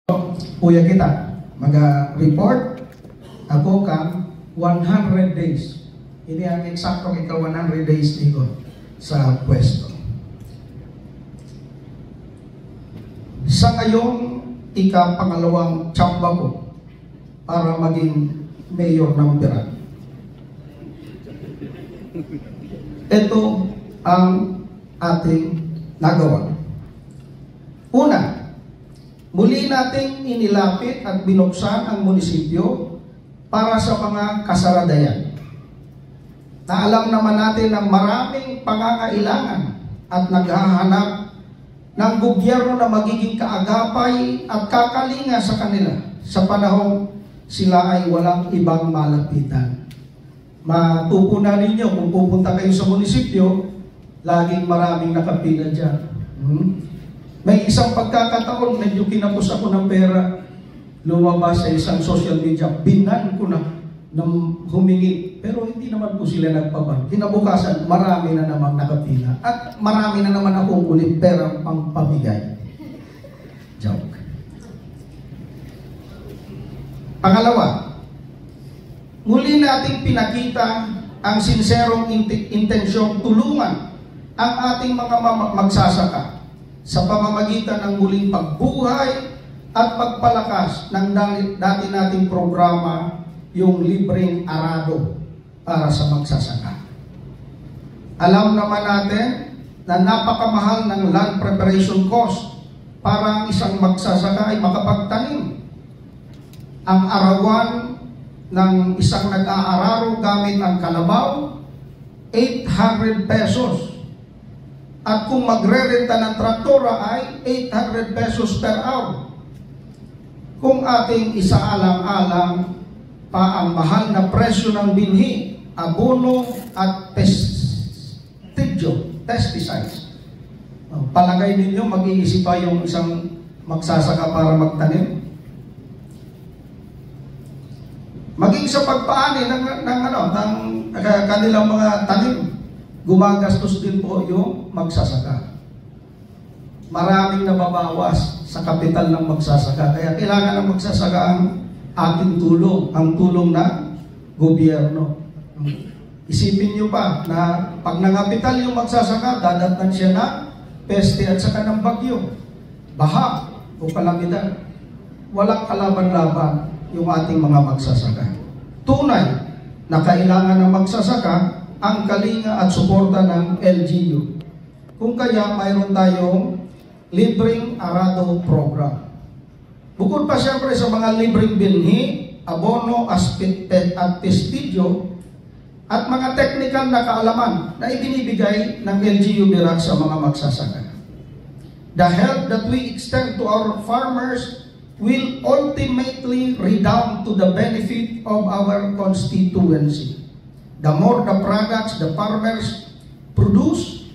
Puya kita, mag-report ako kang 100 days. Ini ang eksaktong ikaw 100 days dito sa pwesto. Sa ngayong ika-pangalawang tsamba ko para maging mayor ng Birak. Ito ang ating nagawa. Una, muli nating inilapit at binuksan ang munisipyo para sa mga kasaradayan. Na alam naman natin na maraming pangangailangan at naghahanap ng gobyerno na magiging kaagapay at kakalinga sa kanila sa panahong sila ay walang ibang malapitan. Matupunan ninyo kung pupunta kayo sa munisipyo, laging maraming nakapila dyan. May isang pagkakataon, medyo kinapos ako ng pera, lumabas sa isang social media, binan ko na ng humingi, pero hindi naman po sila nagpaban. Kinabukasan, marami na naman nakapila. At marami na naman akong ulit perang pang pamigay. Joke. Pangalawa, muli nating pinakita ang sinserong intensyong tulungan ang ating mga magsasaka sa pamamagitan ng muling pagbuhay at pagpalakas ng dati nating programa, yung libreng arado para sa magsasaka. Alam naman natin na napakamahal ng land preparation cost para ang isang magsasaka ay makapagtanim. Ang arawan ng isang nag-aararo gamit ang kalabaw, 800 pesos. At kung magre-renta ng traktora ay 800 pesos per hour. Kung ating isaalang-alang pa ang mahal na presyo ng binhi, abono at pesticides. Palagay ninyo, mag-iisip pa yung isang magsasaka para magtanim? Maging sa pagpaani ng kanilang mga tanim, gumagastos din po yung magsasaka. Maraming nababawas sa kapital ng magsasaka. Kaya kailangan ng magsasaka ang ating tulong, ang tulong ng gobyerno. Isipin nyo pa na pag nangapital yung magsasaka, dadatnan siya na peste at saka ng bagyo, baha o kalamidad. Walang kalaban-laban yung ating mga magsasaka. Tunay na kailangan ng magsasaka ang kalinga at suporta ng LGU. Kung kaya mayroon tayong libreng arado program. Bukod pa siyempre sa mga libreng binhi, abono, at pestidyo, at mga technical na kaalaman na ibinibigay ng LGU Birak sa mga magsasaka. The help that we extend to our farmers will ultimately redound to the benefit of our constituency. The more the products the farmers produce,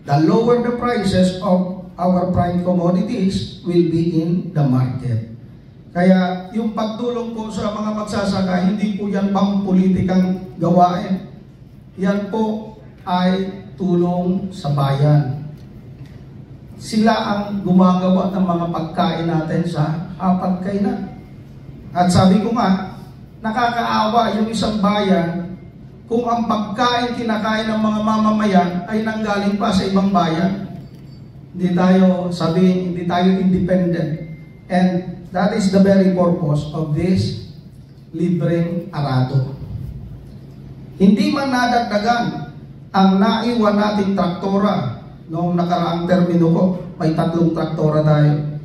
the lower the prices of our prime commodities will be in the market. Kaya yung pagtulong po sa mga magsasaka, hindi po yan pang-politikang gawain. Yan po ay tulong sa bayan. Sila ang gumagawa ng mga pagkain natin sa hapagkainan. At sabi ko nga, nakakaawa yung isang bayan kung ang pagkain kinakain ng mga mamamayan ay nanggaling pa sa ibang bayan. Hindi tayo independent. And that is the very purpose of this libreng arado. Hindi man nadagdagan ang naiwan nating traktora. Noong nakaraang termino ko, may 3 traktora tayo.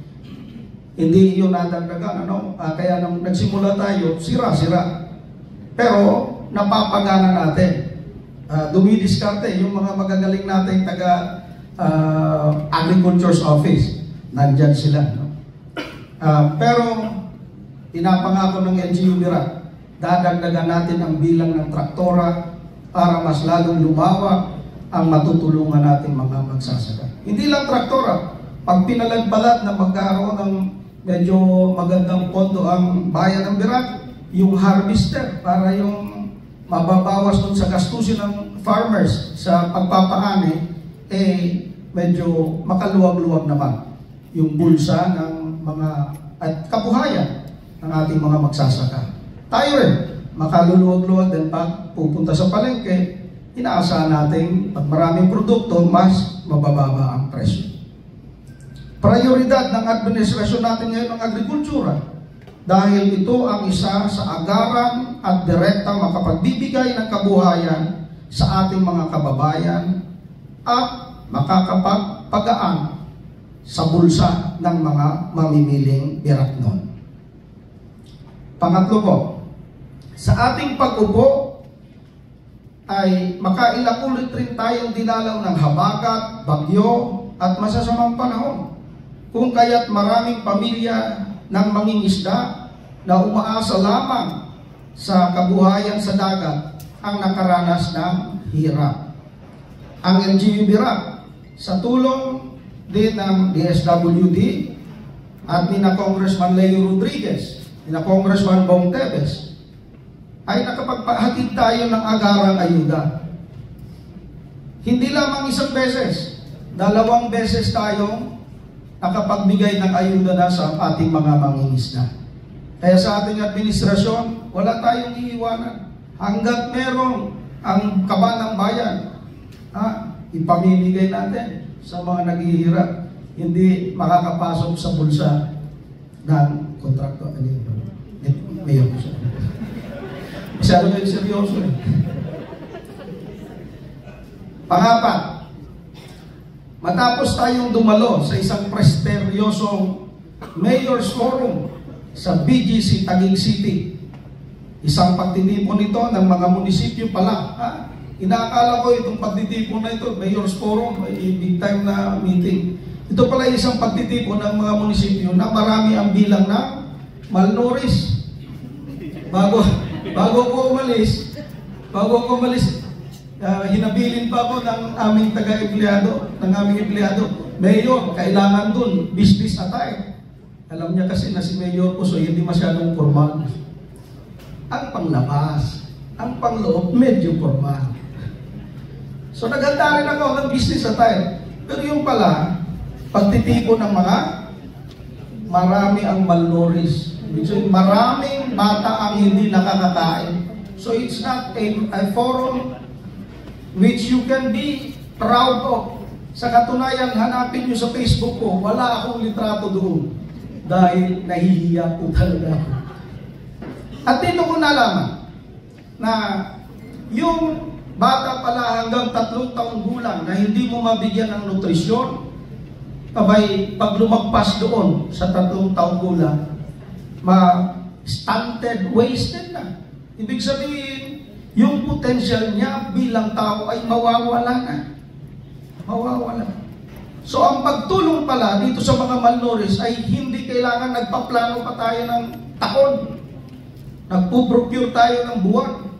Hindi yun nadagdagan. Kaya nung nagsimula tayo, sira-sira. Pero napapagana natin. Dumidiskarte yung mga magagaling nating taga Agriculture's Office. Nandyan sila. Pero pinapangako ng LGU Birak, dadagdagan natin ang bilang ng traktora para mas lalong lumawak ang matutulungan natin mga magsasaka. Hindi lang traktora. Pag pinalagbalat na magkaroon ng medyo magandang pondo ang bayan ng Birak, yung harvester para yung mababawas dun sa gastusin ng farmers sa pagpapaani, medyo makaluwag-luwag naman yung bulsa ng mga at kabuhayan ng ating mga magsasaka. Tayo rin, makaluluwag-luwag din pag pupunta sa palengke, inaasahan natin pag maraming produkto, mas mabababa ang presyo. Prioridad ng administrasyon natin ngayon ng agrikultura dahil ito ang isa sa agaran at direktang makapagbibigay ng kabuhayan sa ating mga kababayan at makakapagpagaan sa bulsa ng mga mamimiling biraknon. Pangatlo po, sa ating pag-upo ay makailang ulit rin tayong dinalaw ng habagat, bagyo at masasamang panahon. Kung kaya't maraming pamilya ng mangingisda na umaasa lamang sa kabuhayan sa dagat ang nakaranas ng hirap. Ang LGU Birak, sa tulong din ng DSWD at ni na Congressman Leo Rodriguez, ni na Congressman Bong Tevez, ay nakapagpahatid tayo ng agarang ayuda. Hindi lamang isang beses, 2 beses tayong nakapagbigay ng ayuda na sa ating mga mangingisda. Kaya sa ating administrasyon, wala tayong iiwanan. Hanggat merong ang kaba ng bayan, ipamimigay natin sa mga naghihirap, hindi makakapasok sa bulsa ng kontrakto. Mayor ko siya. Masyado kayo seryoso eh. Pangapat, matapos tayong dumalo sa isang presteryosong Mayor's Forum sa BGC Taguig City, isang pagtitipon nito ng mga munisipyo pala. Inaakala ko itong pagtitipon na ito, Mayor's Forum, big time na meeting. Ito pala isang pagtitipon ng mga munisipyo na marami ang bilang na malnourished. Bago ko umalis, hinabilin pa ako ng aming empleyado, Mayor, kailangan dun, business attire. Alam niya kasi na si Mayor ko, so hindi masyadong formal. Ang panglabas, ang pangloob, medyo formal. So naghanda rin ako ng business attire. Pero yung pala, pagtitipon ng mga, marami ang malnourished. So, maraming bata ang hindi nakakakain. So it's not a forum which you can be proud of. Sa katunayan, hanapin nyo sa Facebook ko, wala akong litrato doon. Dahil nahihiya po talaga ako. At dito ko nalaman na yung bata pala hanggang 3 taong gulang na hindi mo mabigyan ng nutrisyon, abay, pag lumagpas doon sa 3 taong gulang, stunted, wasted na. Ibig sabihin, yung potential niya bilang tao ay mawawala na. Mawawala. So ang pagtulong pala dito sa mga malnourished ay hindi kailangan nagpaplano pa tayo ng taon. Nagpo-procure tayo ng buwan.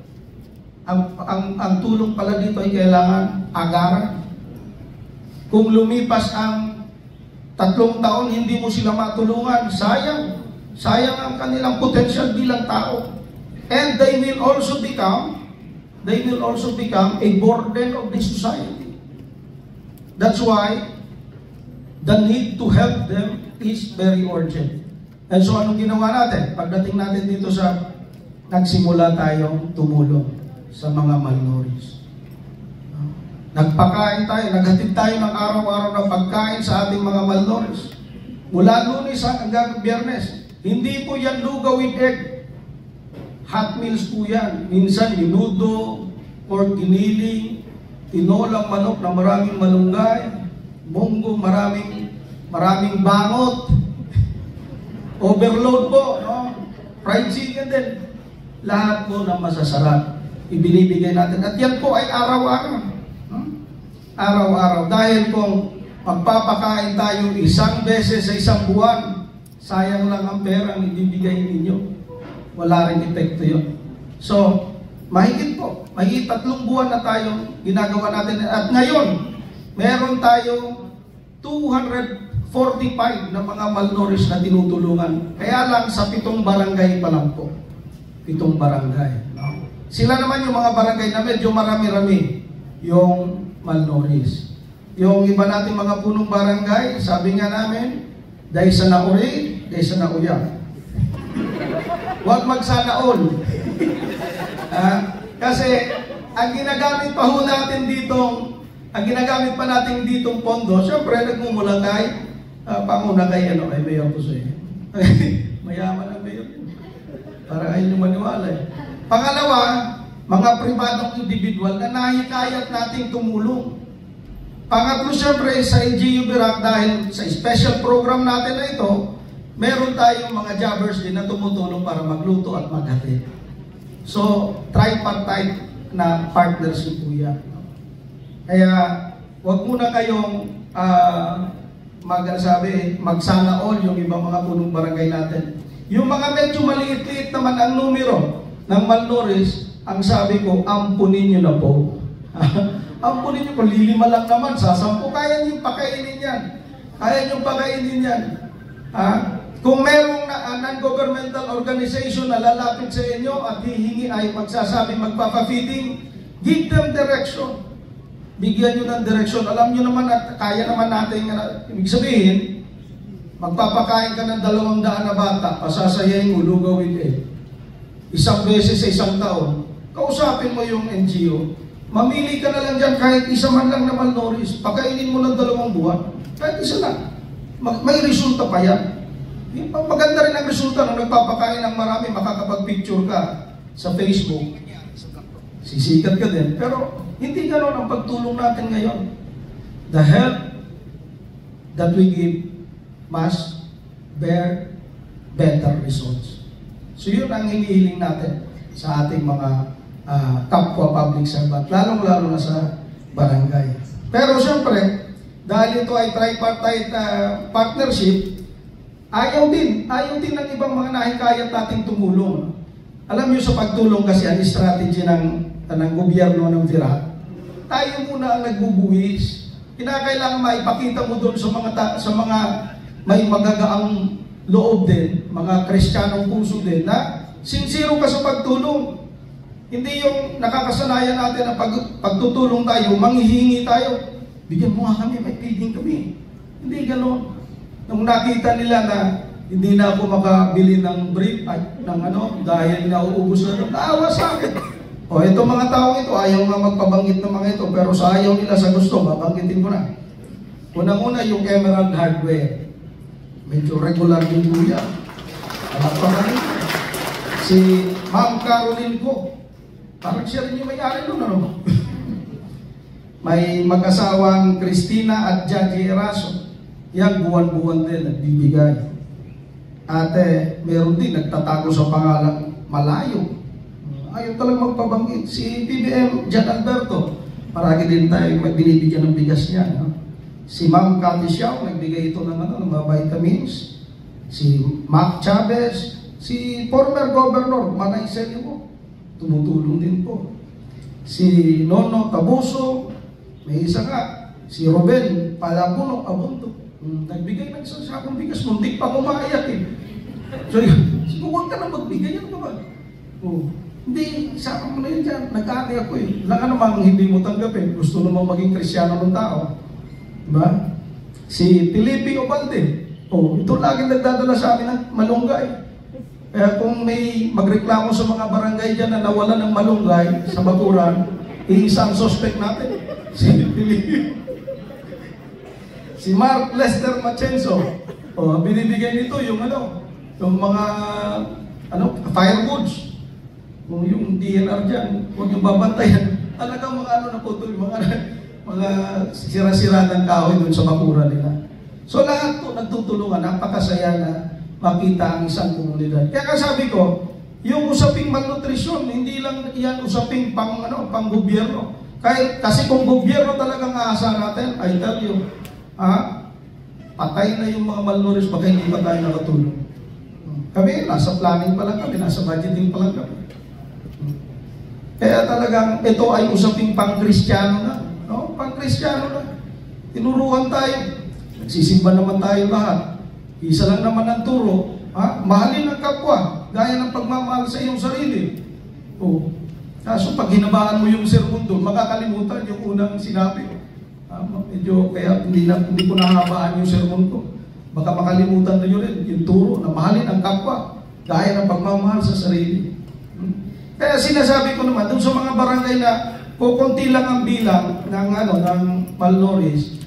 Ang tulong pala dito ay kailangan agaran. Kung lumipas ang 3 taon, hindi mo sila matulungan, sayang. Sayang ang kanilang potential bilang tao. And they will also become a burden of the society. That's why the need to help them is very urgent. And so anong ginawa natin? Pagdating natin dito sa nagsimula tayong tumulong sa mga malnourished. Nagpakain tayo, naghatid tayo ng araw-araw na pagkain sa ating mga malnourished. Mula Lunes hanggang Biyernes. Hindi po yan lugaw with egg. Hot meals po yan. Minsan minudo, pork giniling, tinolang manok na maraming malunggay, munggo, maraming bangot, overload po, no? Fried chicken din. Lahat po na masasarap ibinibigay natin. At yan po ay araw-araw. Araw-araw. Dahil kung magpapakain tayo 1 beses sa 1 buwan, sayang lang ang pera ang ibibigay ninyo. Wala rin epekto yun. So, mahigit 3 buwan na tayong ginagawa natin. At ngayon, meron tayong 245 na mga malnourished na tinutulungan. Kaya lang sa 7 barangay pa lang po. 7 barangay. No? Sila naman yung mga barangay na medyo marami-rami yung malnourished. Yung iba natin mga punong barangay, sabi nga namin, dahil sa Nauri, kaysa nauya. Huwag magsana all. Kasi ang ginagamit pa ho natin ditong, ang ginagamit pa natin ditong pondo, syempre nagmumula kay panguna kay ay Mayor po sa'yo. Mayaman ang Mayor. Para kayo maniwala eh. Pangalawa, mga pribadong individual na nahikayat nating tumulong. Pangatlo, syempre, sa NGU Birac, dahil sa special program natin na ito, meron tayong mga jobbers din na tumutulong para magluto at maghatid. So, tripartite na partnership po yan. Kaya, huwag muna kayong magsana all yung ibang mga punong barangay natin. Yung mga medyo maliit-liit naman ang numero ng Malnourished, ang sabi ko, ampunin nyo na po. Ampunin nyo po, lilima lang naman, sasampu, kaya nyo pakainin yan. Kaya nyo pakainin yan. Kung merong non-governmental organization na lalapit sa inyo at hihingi ay magsasabi, magpapafeeding, give them direction. Bigyan nyo ng direction. Alam nyo naman at kaya naman natin, ibig sabihin, magpapakain ka ng 200 na bata, pasasayahin mo, lugawin eh. Isang beses sa isang taon, kausapin mo yung NGO, mamili ka na lang dyan kahit isa man lang na malnourished, pakainin mo ng 2 buwan, kahit isa lang. May resulta pa yan. Maganda rin ang resulta nung nagpapakain ng marami, makakapag-picture ka sa Facebook. Sisikat ka din. Pero hindi ganoon ang pagtulong natin ngayon. The help that we give must bear better results. So yun ang hinihiling natin sa ating mga kapwa public servant, lalong-lalo na sa barangay. Pero siyempre, dahil ito ay tripartite partnership, ayaw din ng ibang mga nahikayat nating tumulong. Alam niyo sa pagtulong kasi ang strategy ng gobyerno ng Birac, tayo muna ang nagbubuwis. Kinakailangan maipakita mo doon sa mga may magagaang loob din, mga Kristiyanong puso din, na sincero ka sa pagtulong. Hindi yung nakakasanayan natin na pagtutulong tayo, manghihingi tayo. Bigyan mo nga kami, may feeding kami. Hindi gano'n. Nung nakita nila na hindi na ako makabili ng brief dahil nauubos na doon, naawa sa akin. O itong mga tao ito, ayaw nga magpabanggit ng mga ito, pero sa ayaw nila sa gusto, babanggitin ko na. Unang-una yung Emerald Hardware. Medyo regular din po yan. Alam pa kami. Si Ma'am Caroline ko. Parang siya rin yung may-ari doon, ano? May mag-asawang Christina at Jackie Eraso. Yan, buwan-buwan din, nagbibigay. Ate, meron din, nagtatago sa pangalan, Malayo. Ayaw talagang magpabanggit. Si PBM, Jan Alberto, paragi din tayo magbinibigyan ng bigas niya. No? Si Ma'am Cathy Xiao, nagbigay ito ng mga vitamins. Si Mac Chavez, si former Governor, Manay Celio, tumutulong din po. Si Nono Tabuso, may isa nga, si Ruben Palapuno Abunto, nagbigay ng isang sakong bigas, muntik pa kumayak eh. So, huwag ka na magbigay, yan ba? Hindi, isama mo na yun dyan, nag-ate ako eh. Wala ka namang hindi mo tanggapin, gusto namang maging Krisyano ng tao. Diba? Si Felipe Obalde, ito lagi nagdadala sa amin ng malunggay. Kaya kung may magreklamo sa mga barangay dyan na nawala ng malunggay sa bakuran, isang suspect natin, si Felipe. Si Mark Lester Machenzo, binibigay nito yung mga firewoods. Kung yung DNR dyan, huwag yung babantayan. Talagang mga na po ito, mga sira-sira ng kahoy dun sa bakura nila. So lahat po nagtutulungan, napakasaya na makita ang isang komunidad. Kaya sabi ko, yung usaping malnutrisyon, hindi lang yan usaping pang-gobyerno. Kasi kung gobyerno talagang aasa natin, I tell you, patay na yung mga malnourished, baka hindi pa tayo nakatulong. Kami, nasa planning pa lang kami, nasa budgeting pa lang kami. Kaya talagang ito ay usaping pang-Kristiyano na. No? Pang-Kristiyano na. Tinuruan tayo. Nagsisimba naman tayo lahat. Isa lang naman ang turo. Mahalin ang kapwa. Gaya ng pagmamahal sa iyong sarili. Kaso pag hinabaan mo yung sermon doon, makakalimutan yung unang sinabi. Medyo, kaya hindi ko nahabaan yung sermon ko. Baka makalimutan nyo rin yung turo na mahalin ang kapwa, gaya ng pagmamahal sa sarili. Kaya sinasabi ko naman, doon sa mga barangay na kukunti lang ang bilang ng malnourished,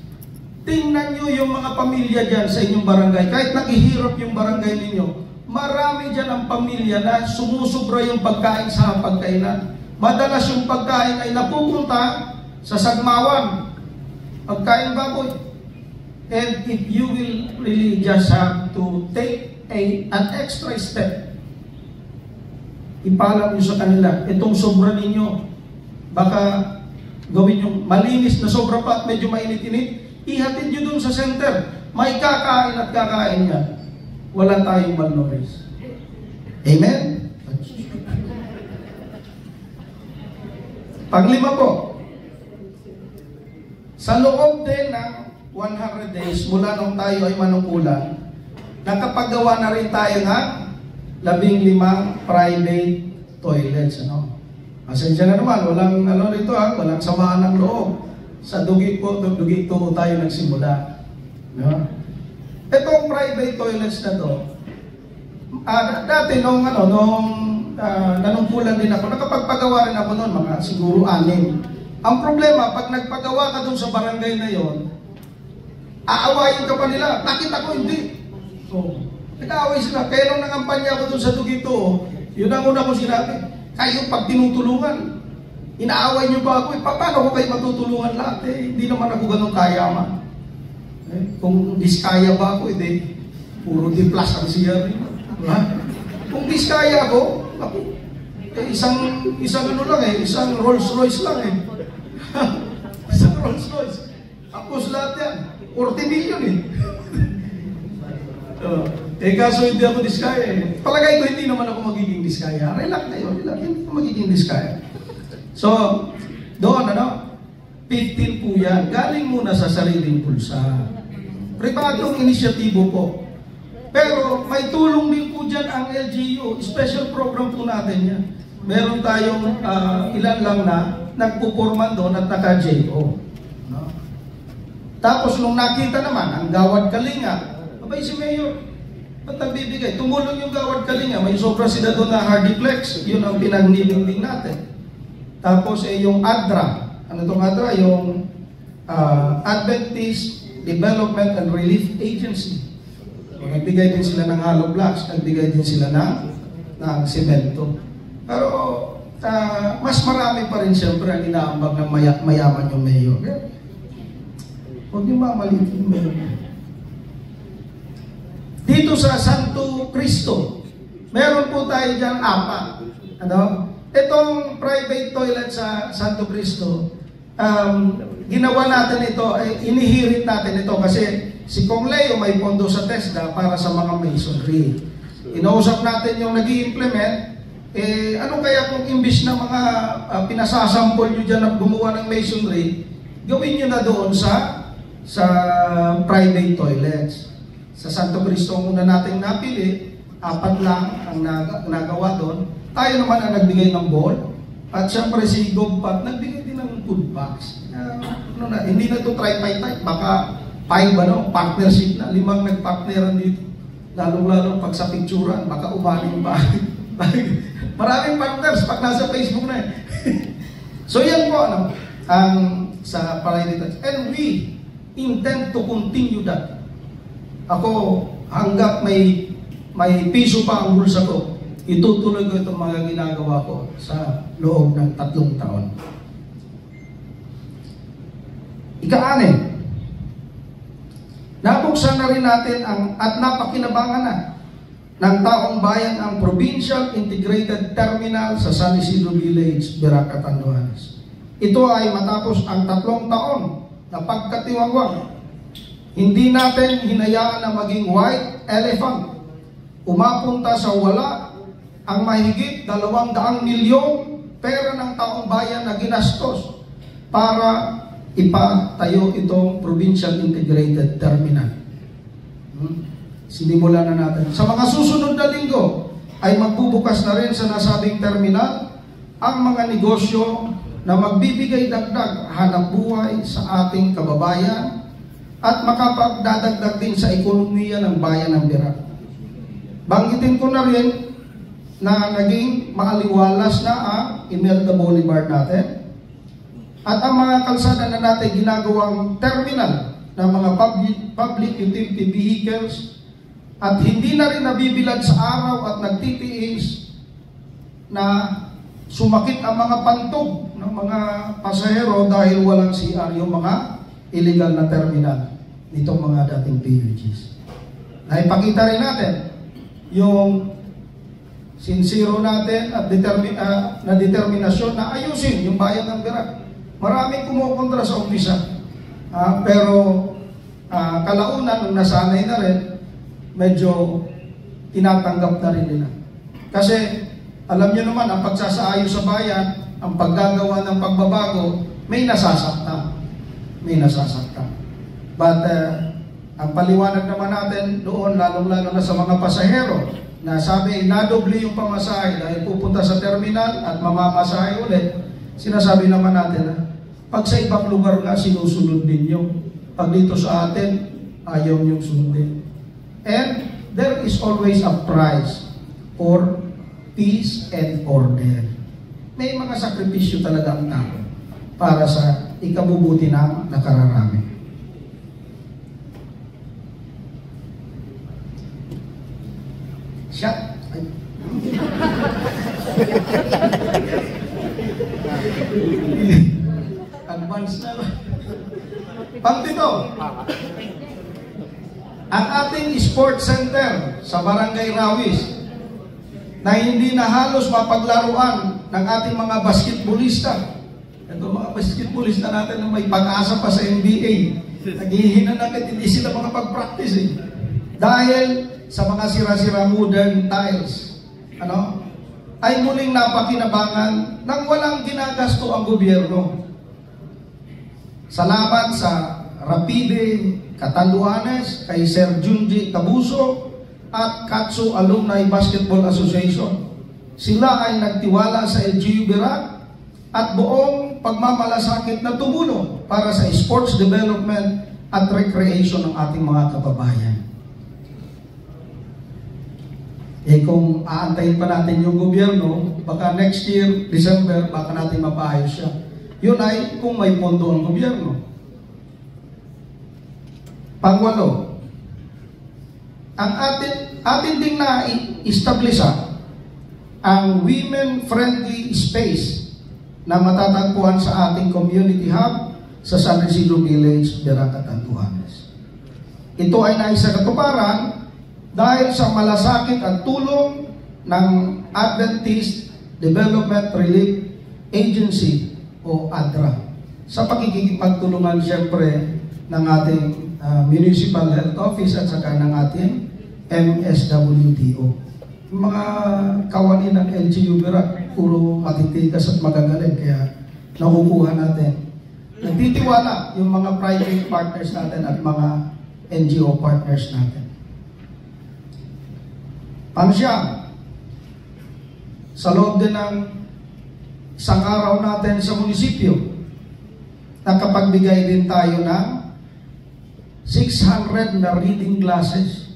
tingnan nyo yung mga pamilya dyan sa inyong barangay. Kahit naghihirap yung barangay ninyo, marami dyan ang pamilya na sumusubra yung pagkain sa pagkainan. Madalas yung pagkain ay napupunta sa sagmawan, pagkain baboy. And if you will really just have to take an extra step, ipalam nyo sa kanila, itong sobra ninyo, baka gawin yung malinis na sobra pa at medyo mainit-init, ihatid nyo dun sa center. May kakain at kakain yan. Wala tayong malnourished. Amen? Panglima po, sa loob din ng 100 days, mula nung tayo ay manungkulan, nakapagawa na rin tayo ng 15 private toilets. Pasensya na naman, walang rito walang samaan ng loob. Sa dugi po tayo nagsimula. Itong private toilets na to, dati nung nanungkulan din ako, nakapagpagawa rin ako noon, mga siguro 6. Ang problema, pag nagpagawa ka dun sa barangay na yon, aawayin ka pa nila. Nakita ko hindi. Nag-aaway sila. Kaya nung nangampanya ako dun sa Dugito, yun ang una kong sinabi. Kayo pag tinutulungan, inaaway nyo ba ako? Paano ko kayo matutulungan lahat? Hindi naman ako ganun kayaman. Kung diskaya ba ako, puro di-plus ang siya. Kung diskaya ako, isang isang Rolls Royce lang isang Rolls Royce. Tapos lahat yan, 40 million kaso hindi ako diskaya Palagay ko hindi naman ako magiging diskaya. Relax na yun, hindi ako magiging diskaya. So, doon 15 po yan. Galing muna sa sariling pulsa. Pribadong inisyatibo po. Pero may tulong din po dyan ang LGU. Special program po natin yan. Meron tayong ilan lang na nagpuporman doon at naka-JO. Tapos nung nakita naman ang Gawad Kalinga, abay si Mayor, ba't nagbibigay? Tumulong yung Gawad Kalinga, may sobra sila doon na Hardiplex, yun ang pinagniling natin. Tapos yung ADRA, ano itong ADRA? Yung Adventist Development and Relief Agency. Nagbigay din sila ng hollow blocks, nagbigay din sila ng semento. Pero mas marami pa rin siyempre ang inaambag ng mayaman yung mayor. Huwag niyo mamalitin yung mayor. Dito sa Santo Cristo, meron po tayo dyan 4. Itong private toilet sa Santo Cristo, ginawa natin ito, inihirit natin ito kasi si Kong Leo may pondo sa TESDA para sa mga masonry. Inausap natin yung nag-i-implement, ano kaya kung imbis na mga pinasasampol nyo dyan na gumawa ng masonry, gawin nyo na doon sa private toilets. Sa Santo Cristo muna natin napili, 4 lang ang nagawa doon. Tayo naman ang nagbigay ng bowl. At siyempre si Gobpat nagbigay din ng food box. Hindi na ito tripartite, baka 5 partnership na, 5 nagpartneran dito. Lalo-lalo pag sa picturean, baka umaling pa. Maraming partners pag nasa Facebook na So yan po ang sa Paralitas. And we intend to continue that. Ako, hanggat may piso pa ang bulsa ko, itutuloy ko itong mga ginagawa ko sa loob ng 3 taon. Ika-6, nabuksan na rin natin at napakinabangan na ng taong bayan ang Provincial Integrated Terminal sa San Isidro Village, Birac, Catanduanes. Ito ay matapos ang 3 taon na pagkatiwangwang. Hindi natin hinayaan na maging white elephant. Umapunta sa wala ang mahigit 200 milyong pera ng taong bayan na ginastos para ipatayo itong Provincial Integrated Terminal. Sinimulan na natin. Sa mga susunod na linggo ay magbubukas na rin sa nasabing terminal ang mga negosyo na magbibigay dagdag hanap buhay sa ating kababayan at makapagdadagdag din sa ekonomiya ng bayan ng Birac. Banggitin ko na rin na naging maaliwalas na ang Imelda Boulevard natin at ang mga kalsada na natin ginagawang terminal ng mga public utility vehicles at hindi na rin nabibilad sa araw at nagtitiis na sumakit ang mga pantog ng mga pasahero dahil walang CR yung mga illegal na terminal nitong mga dating PUGs. Naipakita rin natin yung sincero natin at na determinasyon na ayusin yung bayan ng Birac. Maraming kumukontra sa umpisa. Pero kalaunan, nung nasanay na rin, medyo tinatanggap na rin nila. Kasi alam nyo naman, ang pagsasaayos sa bayan, ang paggagawa ng pagbabago, may nasasaktan. May nasasaktan. But ang paliwanag naman natin doon, lalong-lalo na sa mga pasahero, na sabi, nadoble yung pamasahe dahil pupunta sa terminal at mamamasahe ulit, sinasabi naman natin, pag sa ibang lugar nga, sinusunod ninyo. Pag dito sa atin, ayaw niyong sundin. And there is always a price for peace and order. May mga sakripisyo talaga ang tao para sa ikabubuti ng nakararami. Shut. Advance na ba? Pang-pito, ang ating sports center sa Barangay Rawis na hindi na halos mapaglaruan ng ating mga basketballista. Ito mga basketballista natin na may pag-asa pa sa NBA. Naghihina na kahit hindi sila makapag-practice dahil sa mga sira-sira modern tiles. Ay muling napakinabangan nang walang ginagasto ang gobyerno. Salamat sa Rapide Catanduanes, kay Sir Junji Tabuso at Katsu Alumni Basketball Association. Sila ay nagtiwala sa LGU Birac at buong pagmamalasakit na tumulong para sa sports development at recreation ng ating mga kababayan. Kung aantayin pa natin yung gobyerno, baka next year, December, baka natin mapaayos siya. Yun ay kung may pondo ang gobyerno. Pangwalo, ang atin ding na-establisa ang women-friendly space na matatagpuan sa ating community hub sa San Isidro Village, Birac, Catanduanes. Ito ay naisakatuparan dahil sa malasakit at tulong ng Adventist Development Relief Agency o ADRA sa pakikipagtulungan siyempre ng ating Municipal Health Office at saka ng ating MSWDO. Mga kawani ng LGU Birac, puro matitigas at magagaling, kaya nakukuha natin. Nagtitiwala yung mga private partners natin at mga NGO partners natin. Pangsyam, sa loob din ng isang araw natin sa munisipyo, nakapagbigay din tayo ng 600 na reading classes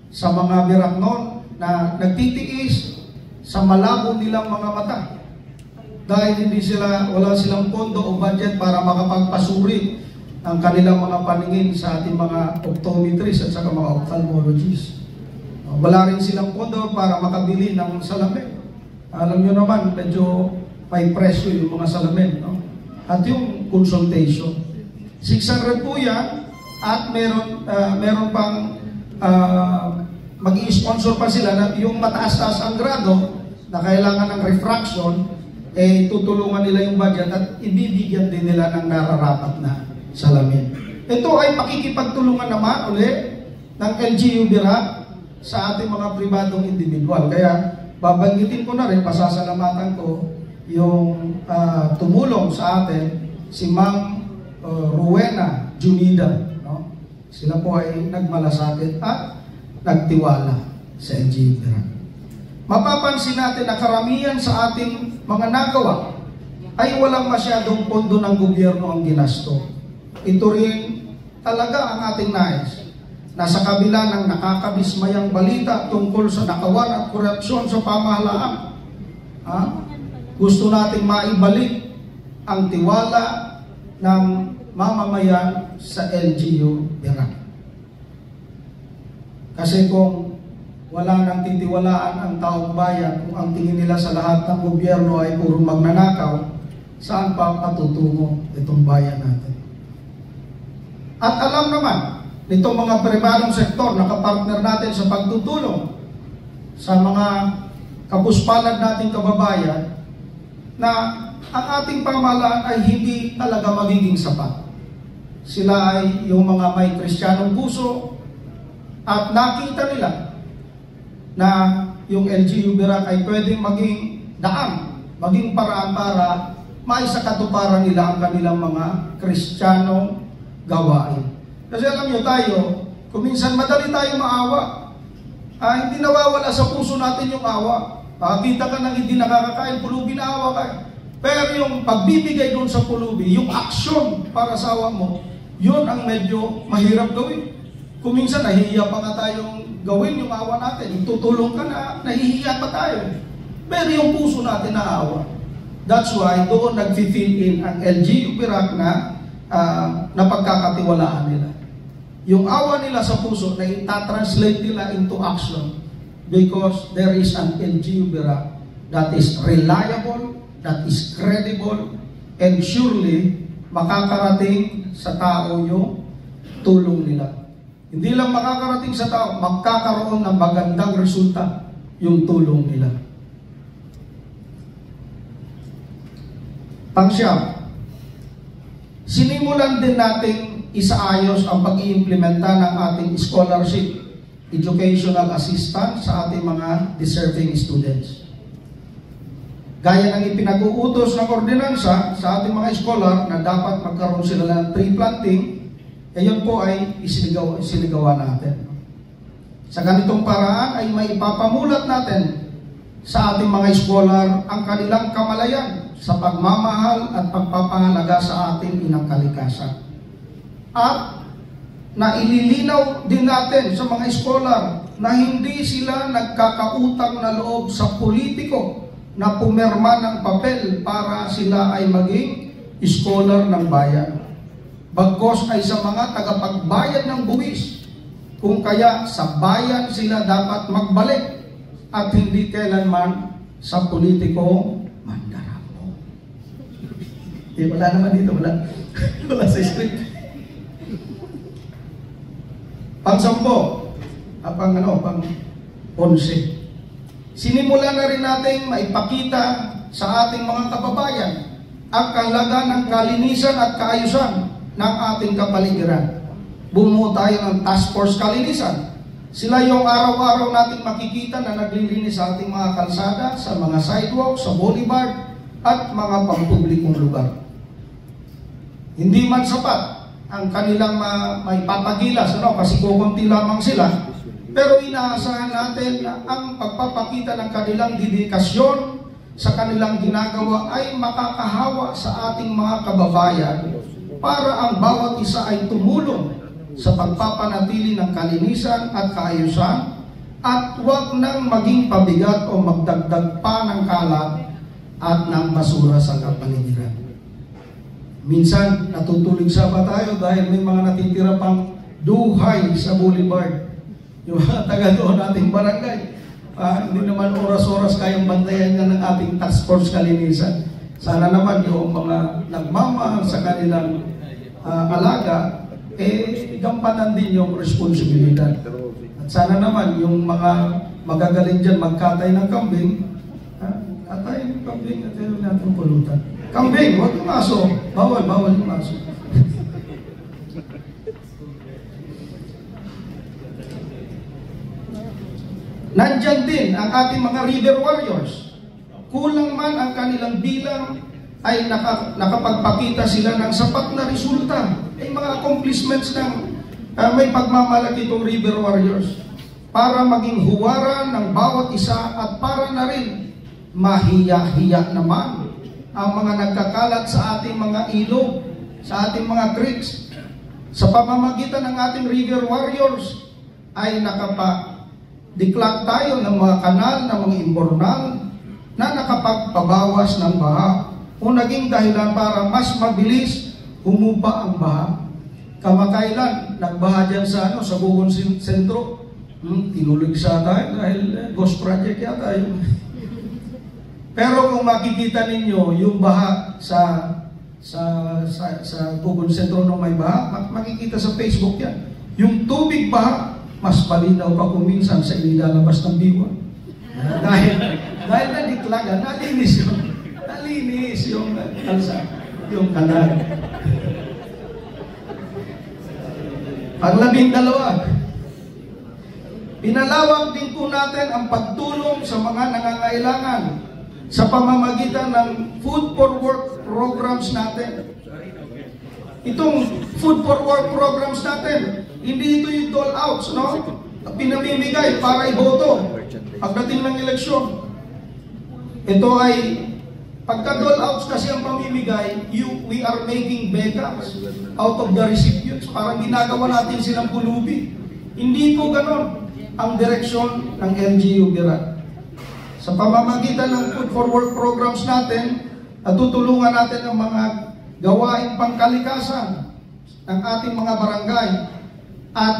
sa mga Biracnon na nagtitiis sa malabo nilang mga mata dahil wala silang pondo o budget para makapagpasuri ang kanilang mga paningin sa ating mga optometrists at saka mga ophthalmologists. Wala rin silang pondo para makabili ng salamin. Alam nyo naman, medyo may presyo yung mga salamin. No? At yung consultation. 600 po yan. At meron pang mag-i-sponsor pa sila na yung mataas-taas ang grado na kailangan ng refraction, tutulungan nila yung budget at ibibigyan din nila ng nararapat na salamin. Ito ay pakikipagtulungan naman ulit ng LGU Birac sa ating mga pribadong individual. Kaya babanggitin ko na rin, pasasalamatan ko yung tumulong sa atin, si Ma'am Rowena Junida. Sila po ay nagmalasakit at nagtiwala sa LGU Birac. Mapapansin natin na karamihan sa ating mga nagawa ay walang masyadong pondo ng gobyerno ang ginasto. Ito rin talaga ang ating nais na sa kabila ng nakakabismayang balita tungkol sa nakawan at korupsyon sa pamahalaan, gusto nating maibalik ang tiwala ng mamamayan sa LGU Birac. Kasi kung wala nang titiwalaan ang taong bayan, kung ang tingin nila sa lahat ng gobyerno ay puro magnanakaw, saan pa patutungo itong bayan natin? At alam naman, nitong mga pribadong sektor na kapartner natin sa pagtutulong sa mga kapuspalad nating kababayan, na ang ating pamahalaan ay hindi talaga magiging sapat. Sila ay yung mga may Kristiyanong puso at nakita nila na yung LGU Birac ay pwedeng maging daan, maging paraan para maisakatuparan nila ang kanilang mga Kristiyanong gawain. Kasi alam nyo tayo, kung minsan madali tayo maawa, hindi nawawala sa puso natin yung awa. Makakita ka ng hindi nakakakain, pulubi na awa ka. Pero yung pagbibigay doon sa pulubi, yung aksyon para sa awa mo, yun ang medyo mahirap gawin. Kung minsan nahihiya pa nga tayong gawin yung awa natin, tutulong ka na, nahihiya pa tayo. Pero yung puso natin naawa. That's why doon nag-fill in ang LGU Birac na napagkakatiwalaan nila. Yung awa nila sa puso na itatranslate nila into action because there is an LGU Birac that is reliable, that is credible, and surely makakarating sa tao yung tulong nila. Hindi lang makakarating sa tao, magkakaroon ng magandang resulta yung tulong nila. Pangsyam, sinimulan din nating isaayos ang pag-iimplementa ng ating scholarship, educational assistance sa ating mga deserving students. Gaya ng ipinag-uutos ng ordinansa sa ating mga scholar na dapat magkaroon sila ng tree planting, yun po ay isinigawa natin. Sa ganitong paraan ay may ipapamulat natin sa ating mga scholar ang kanilang kamalayan sa pagmamahal at pagpapahalaga sa ating inang kalikasan. At naililinaw din natin sa mga scholar na hindi sila nagkakautang na loob sa politiko na pumirma ng papel para sila ay maging scholar ng bayan. Bagkos ay sa mga tagapagbayad ng buwis, kung kaya sa bayan sila dapat magbalik at hindi kailanman sa politiko mandaramo. Wala naman dito, wala sa script. Pang-10, pang-11. Sinimulan na rin natin maipakita sa ating mga kababayan ang kahalaga ng kalinisan at kaayusan ng ating kapaligiran. Bumuo tayo ng task force kalinisan. Sila yung araw-araw nating makikita na naglilinis sa ating mga kalsada, sa mga sidewalk, sa boulevard, at mga pampublikong lugar. Hindi man sapat ang kanilang may papagilas, kasi kukunti lamang sila, pero inaasahan natin na ang pagpapakita ng kanilang dedikasyon sa kanilang ginagawa ay makakahawa sa ating mga kababayan para ang bawat isa ay tumulong sa pagpapanatili ng kalinisan at kaayusan at huwag nang maging pabigat o magdagdag pa ng kalat at ng basura sa kapaligiran. Minsan, natutulig sa ba tayo dahil may mga natitira pang duhay sa boulevard. Yung mga taga doon nating barangay. Hindi naman oras-oras kayang bantayan nga ng ating task force kalinisan. Sana naman yung mga nagmamahal sa kanilang alaga, gampanan din yung responsibilidad. At sana naman yung mga magagaling dyan magkatay ng kambing, katay ng kambing at yun natin pulutan. Kambing, huwag yung aso. Bawal yung aso. Nandyan din ang ating mga river warriors. Kulang man ang kanilang bilang, ay nakapagpakita sila ng sapat na resulta. Ay mga accomplishments ng may pagmamalaki itong river warriors para maging huwaran ng bawat isa at para na rin mahiya-hiya naman ang mga nagkakalat sa ating mga ilog, sa ating mga creeks, Sa pamamagitan ng ating River Warriors, ay nakapag-declag tayo ng mga kanal, ng mga imbornal, na nakapagpabawas ng baha o naging dahilan para mas mabilis humupa ang baha. Kamakailan, nagbaha dyan sa Bugon Sentro. Tinuloy sa tayo dahil ghost project yata yun. Pero kung makikita ninyo yung baha sa Bugon Sentro nung may baha, makikita sa Facebook yan. Yung tubig baha, mas malinaw pa kung minsan sa inilalabas ng biwa. Dahil nadiklagan, nalinis yung kalsa, yung kanal. Pang-12, pinalawag din po natin ang pagtulong sa mga nangangailangan sa pamamagitan ng food for work programs natin. Itong food for work programs natin, hindi ito yung dole outs, no? Pinamimigay para iboto pagdating ng eleksyon. Ito ay pagka dole outs kasi ang pamimigay, we are making beggars out of the recipients. Parang ginagawa natin silang pulubi. Hindi po ganon ang direksyon ng LGU BIRAC. Sa pamamagitan ng food for work programs natin, tutulungan natin ang mga gawaing pangkalikasan ng ating mga barangay, at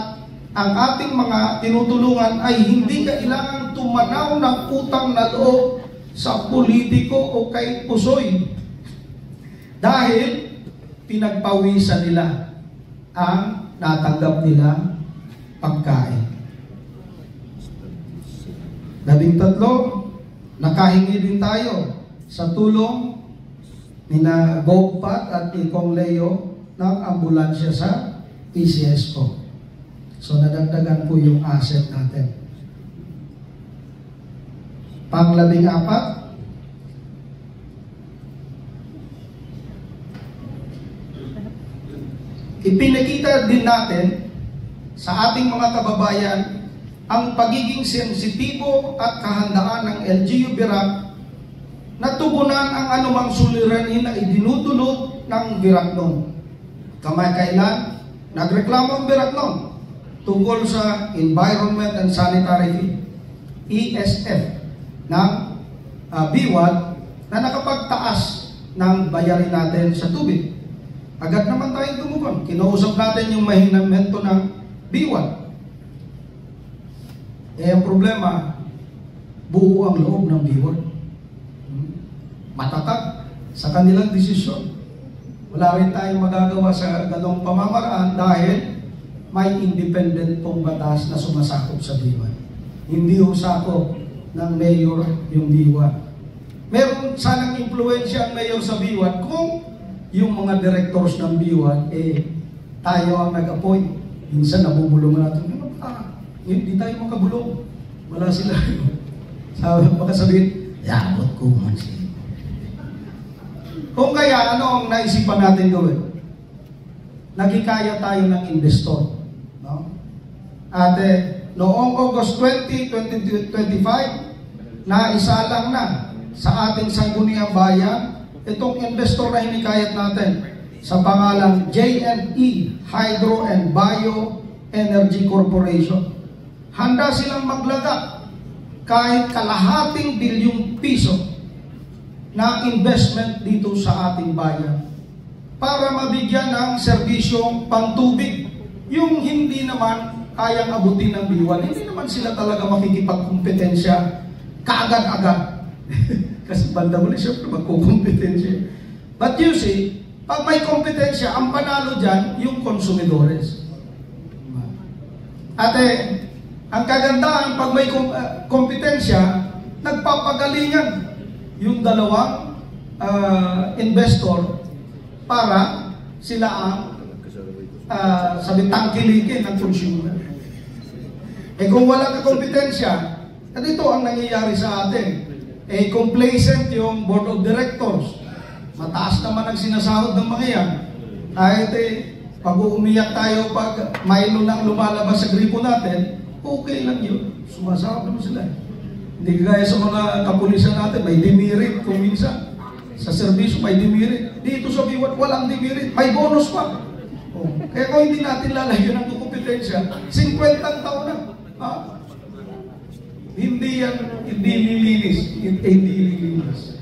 ang ating mga tinutulungan ay hindi kailangang tumanaw ng utang na loob sa politiko o kay pusoy, dahil pinagpawisan nila ang natanggap nilang pagkain. 13, nakahingi din tayo sa tulong ni na Goppat at ni Kong Leo ng ambulansya sa PCS po. So nadagdagan po yung asset natin. Pang-14, ipinakita din natin sa ating mga kababayan ang pagiging sensitibo at kahandaan ng LGU BIRAC na tugunan ang anumang suliranin na idinudulot ng BIRAC noon. Kamakailan, nagreklamo ang BIRAC noon tungkol sa Environment and Sanitary ESF ng BIWAT na nakapagtaas ng bayarin natin sa tubig. Agad naman tayong tumugon. Kinausap natin yung mahinamento ng BIWAT. Ang problema, buo ang loob ng BIWAT. Matatag sa kanilang desisyon. Wala rin tayong magagawa sa ganong pamamaraan dahil may independent pong batas na sumasakop sa BIWAT. Hindi usakop ng mayor yung BIWAT. Meron sanang impluensya ang mayor sa BIWAT kung yung mga directors ng BIWAT, tayo ang nag-appoint. Minsan nabubulong natin, hindi tayo makabulong. Wala sila. Baka sabihin, yabot ko man siya. Kung kaya, ano ang naisipan natin gawin? Nagikaya tayo ng investor. No? At noong August 20, 2025, naisalang na sa ating sangguniang bayan itong investor na hinikayat natin sa pangalang JNE Hydro and Bioenergy Corporation. Handa silang maglagak kahit kalahating bilyong piso na investment dito sa ating bayan para mabigyan ng serbisyong pantubig yung hindi naman kayang abutin ng BIWAT. Hindi naman sila talaga makikipagkompetensya kaagad-agad. Kasi banda mo na siyempre magkukompetensya. But you see, pag may kompetensya, ang panalo dyan, yung konsumidores. At ang kagandahan, pag may kompetensya, nagpapagalingan yung dalawang investor para sila ang sabi tangkilikin ng consumer. Kung wala ka kompetensya, ito ang nangyayari sa atin. Complacent yung board of directors. Mataas naman ang sinasahod ng mga yan. Kahit pag umiyak tayo, pag mayroon nang lumalabas sa gripo natin, okay lang yun. Sumasahod naman sila. Hindi gaya sa mga kapulisan natin, may demerit kung minsan. Sa serbisyo may demerit. Dito sa BIWAT, walang demerit. May bonus pa. Oh. Kaya kung hindi natin lalayo ng kompetensya, 50 taon na. Hindi lilinis. Hindi lilinis.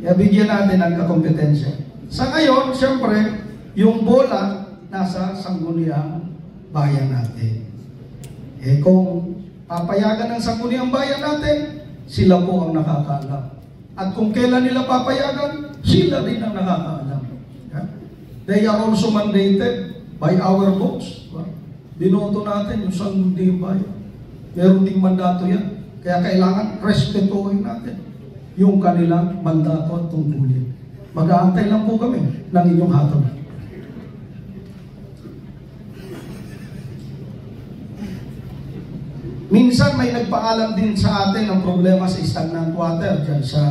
Kaya bigyan natin ng kakompetensya. Sa ngayon, siyempre, yung bola nasa sangguniang bayan natin. Kung papayagan ng sangguniang bayan natin, sila po ang nakakaalam. At kung kailan nila papayagan, sila din ang nakakaalam. They are also mandated by our votes. Binoto natin yung sangguniang bayan. Meron ding mandato yan. Kaya kailangan respetuhin natin yung kanilang mandato at tungkulin. Mag-aantay lang po kami ng inyong hatol. Minsan may nagpaalam din sa atin ng problema sa stagnant water dyan sa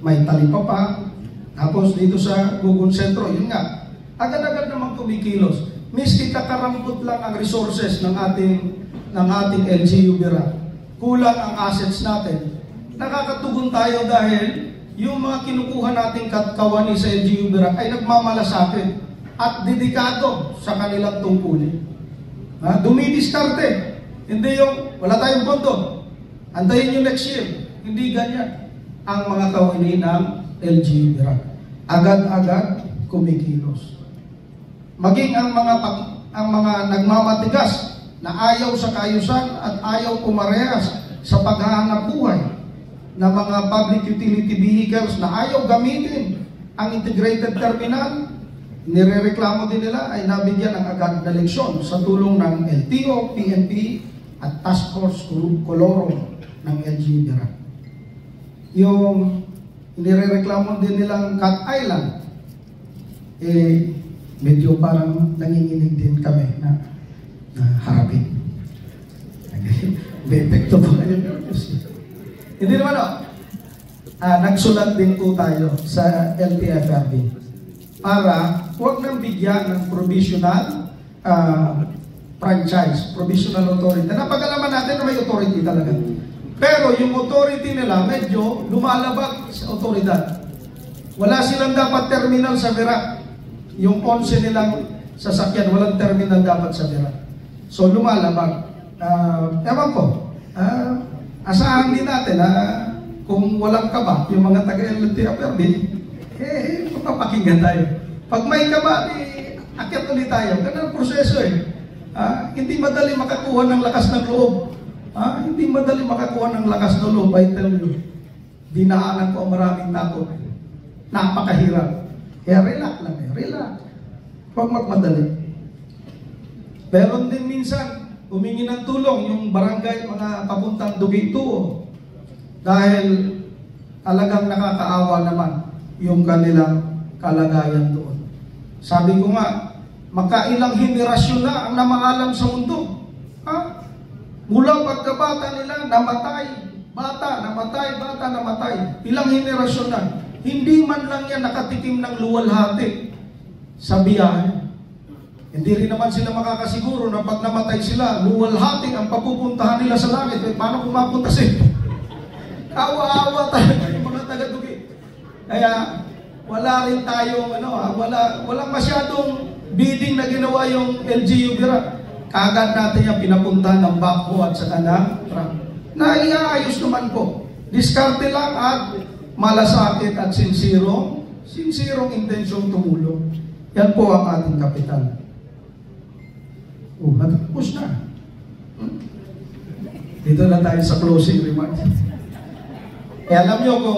may Talipapa, tapos dito sa Gugun Sentro, yun nga, agad-agad naman kumikilos. Miski kakarampot lang ang resources ng ating LGU Bira, kulang ang assets natin, nakakatugon tayo dahil yung mga kinukuha nating kawani sa LGU Bira ay nagmamalasakit at dedikado sa kanilang tungkulin. Dumidiskarte. Hindi yung, wala tayong pondo, antayin yung next year. Hindi ganyan ang mga kawani ng LGU Bira. Agad-agad kumikilos. Maging ang mga nagmamatigas na ayaw sa kaayusan at ayaw pumarehas sa paghahanap buhay ng mga public utility vehicles na ayaw gamitin ang integrated terminal, nirereklamo din nila ay nabigyan ng agad na leksyon sa tulong ng LTO, PNP at Task Force Coloro ng LGU Bira. Yung nirereklamo din nilang Cat Island, medyo parang nanginginig din kami na harapin. May epekto ba kayo? Hindi naman nagsulat din po tayo sa LTFRB para huwag nang bigyan ng provisional franchise, provisional authority. Napag-alaman natin na may authority talaga. Pero yung authority nila medyo lumalabag sa otoridad. Wala silang dapat terminal sa Bira. Yung 11 nilang sasakyan, walang terminal dapat sa Bira. So lumalabag. Ewan ko, asahan din natin na kung walang kaba, yung mga taga-LTFRB, mapapakinggan tayo. Pag may kaba, akyat ulit tayo. Ganun ang proseso hindi madali makakuha ng lakas ng loob. Hindi madali makakuha ng lakas ng loob. I tell you, dinaanan ko ang maraming takot. Napakahirap. Kaya relax lang relax. Huwag magmadali. Pero din minsan, humingi ng tulong yung barangay, mga papuntang Duguituo. Dahil talagang nakakaawa naman yung kanilang kalagayan doon. Sabi ko nga, makailang henerasyon na ang namaalam sa mundo. Mula pagkabata nila, namatay. Bata, namatay. Ilang henerasyon na. Hindi man lang yan nakatikim ng luwalhati sa biyahe. Hindi rin naman sila makakasiguro na pag namatay sila, luwalhati ang papupuntahan nila sa langit. Paano kung mapunta sila? Kawa-awa talaga yung mga taga-Dugi. Kaya, wala rin tayong, walang masyadong bidding na ginawa yung LGU Bira. Kagad natin yung pinapunta ng backhoe at sa kanang truck. Naiayos naman po. Diskarte lang at malasakit at sinsirong intensyong tumulong. Yan po ang ating kapital. Natapos na. Dito na tayo sa closing remarks. Alam nyo kung